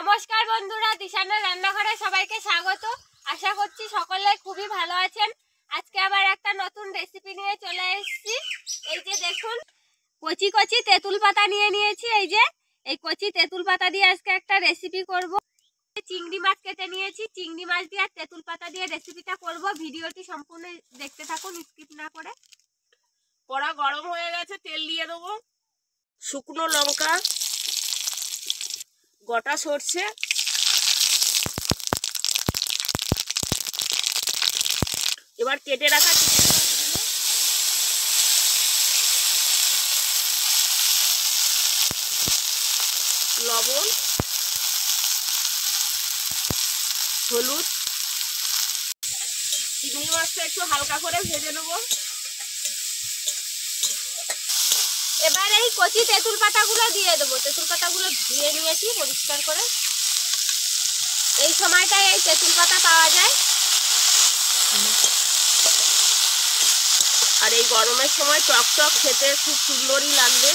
নমস্কার বন্ধুরা, দিশানের রান্নাঘরে সবাইকে স্বাগত। আশা করছি সকলে খুবই ভালো আছেন। আজকে আবার একটা নতুন রেসিপি নিয়ে চলে এসেছি। এই যে দেখুন, কচি কচি তেঁতুল পাতা নিয়ে নিয়েছি। এই কচি তেঁতুল পাতা দিয়ে আজকে একটা রেসিপি করব। চিংড়ি মাছ কেটে নিয়েছি, চিংড়ি মাছ দিয়ে আর তেঁতুল পাতা দিয়ে রেসিপিটা করব। ভিডিওটি সম্পূর্ণ দেখতে থাকুন, স্কিপ না করে। কড়া গরম হয়ে গেছে, তেল দিয়ে দেবো। শুকনো লঙ্কা, গোটা সরষে, এবার কেটে রাখা লবণ, হলুদ, চিংড়ি মাছটা একটু হালকা করে ভেজে নেবো। এবার এই কচি তেঁতুল পাতাগুলো দিয়ে দেবো। তেঁতুল পাতাগুলো ধুয়ে নিয়েছি পরিষ্কার করে। এই সময়টায় এই তেঁতুল পাতা পাওয়া যায়। আর এই গরমের সময় টক টক খেতে খুব সুন্দরই লাগবে।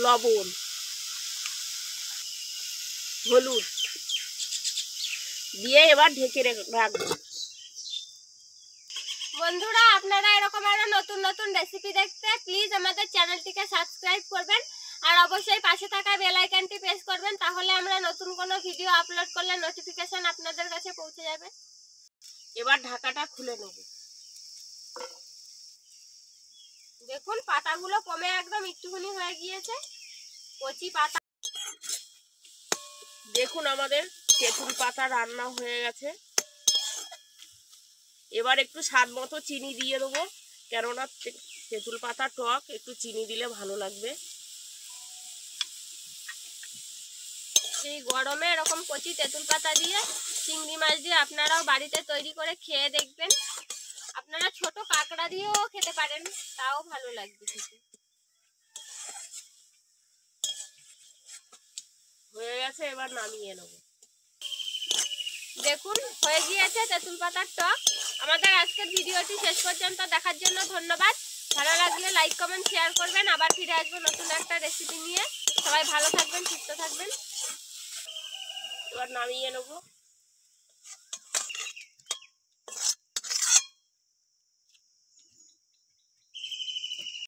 লবণ, হলুদ দিয়ে এবার ঢেকে রাখবো। বন্ধুরা, আপনারা এরকম আরো নতুন নতুন রেসিপি দেখতে প্লিজ আমাদের চ্যানেলটিকে সাবস্ক্রাইব করবেন আর অবশ্যই পাশে থাকা বেল আইকনটি প্রেস করবেন। তাহলে আমরা নতুন কোনো ভিডিও আপলোড করলে নোটিফিকেশন আপনাদের কাছে পৌঁছে যাবে। এবার ঢাকাটা খুলে নেব। দেখুন, পাতাগুলো কমে একদম একটুখানি হয়ে গিয়েছে। কচি পাতা। দেখুন, আমাদের তেঁতুল পাতা রান্না হয়ে গেছে। এবার একটু স্বাদ মতো চিনি দিয়ে দেবো, কেননা তেঁতুল পাতা টক, একটু চিনি দিলে ভালো লাগবে। এই গরমে এরকম কচি তেঁতুল পাতা দিয়ে চিংড়ি মাছ দিয়ে আপনারাও বাড়িতে তৈরি করে খেয়ে দেখবেন। আপনারা ছোট কাঁকড়া দিয়েও খেতে পারেন, তাও ভালো লাগবে খেতে। হয়ে গেছে, এবার নামিয়ে নেব। দেখুন, হয়ে গিয়েছে তেঁতুল পাতার টক। আমাদের আজকের ভিডিওটি শেষ পর্যন্ত দেখার জন্য ধন্যবাদ। ভালো লাগলে লাইক কমেন্ট শেয়ার করবেন। আবার ফিরে আসবো নতুন একটা রেসিপি নিয়ে। সবাই ভালো থাকবেন, সুস্থ থাকবেন। এবার নামিয়ে নেব।